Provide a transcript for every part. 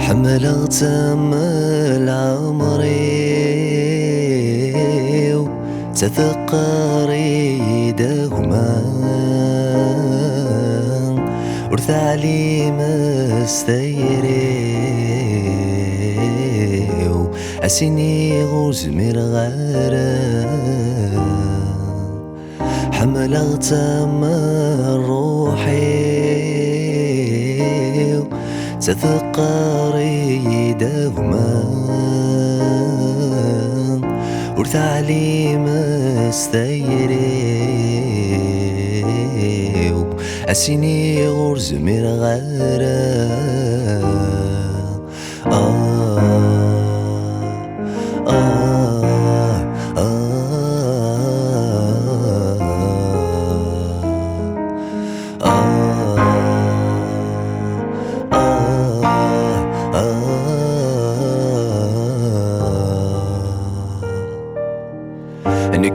حملت أمل عمري وتثقري دوما ورث علي مستيري وأسيني غوزمير غارة حملت أمل روحي تثقري دوما ورث علي مستيري أسيني غرزمير غارة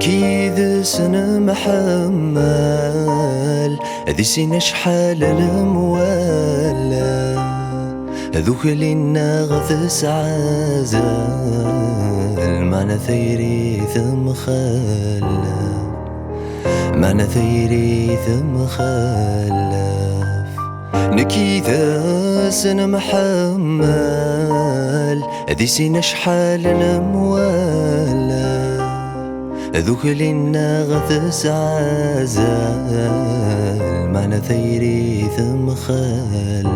نكيد سن محمل هذي سين شحال الموالا هذوك لينا غث عازل معنا ثيري ثم خلف معنا ثيري ثم خلف نكيد سن محمل هذي سين شحال الموالا ذوك لينا غث عازل معنا ثيري ثم خلف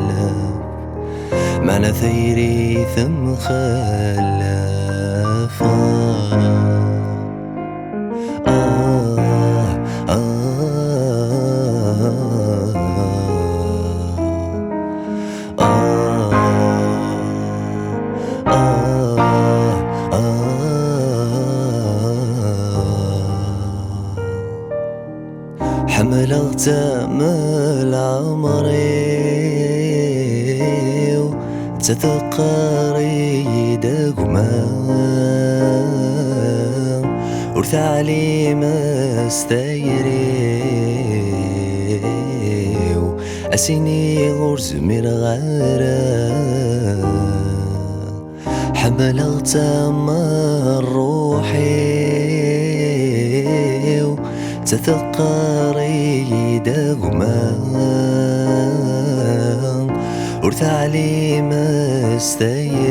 معنا ثيري ثم خلف حملت أمل عمري وتثقري دوما ورث علي مستيري وأسيني غرزمير غارة حملت أمل روحي تثقري دوما ورث علي مستيري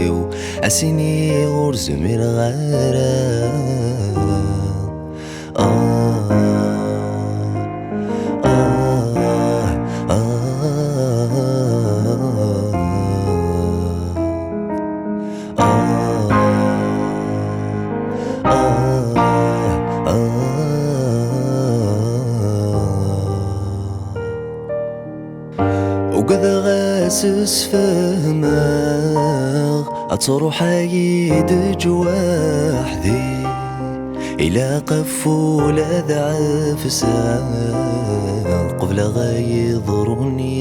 وأسيني غرزمير غارة وقد غاسس فهمه أتروح عيد جواحذي إلى قفولة ضعف ساق قبل غيضرني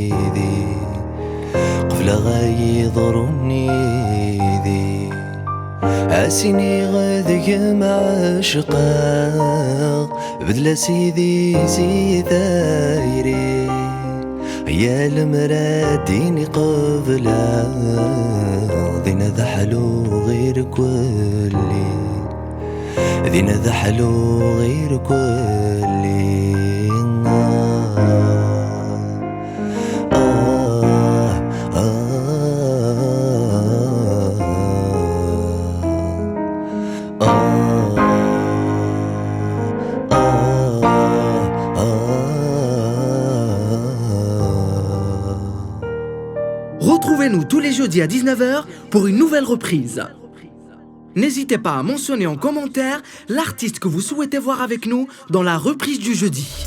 ذي قبل غيضرني ذي أسيني غذي معشقا بدل سيدي ثايري يا المرادين قبلا ذينا ذحلو غير كلي ذينا ذحلو غير كلي Retrouvez-nous tous les jeudis à 19h pour une nouvelle reprise. N'hésitez pas à mentionner en commentaire l'artiste que vous souhaitez voir avec nous dans la reprise du jeudi.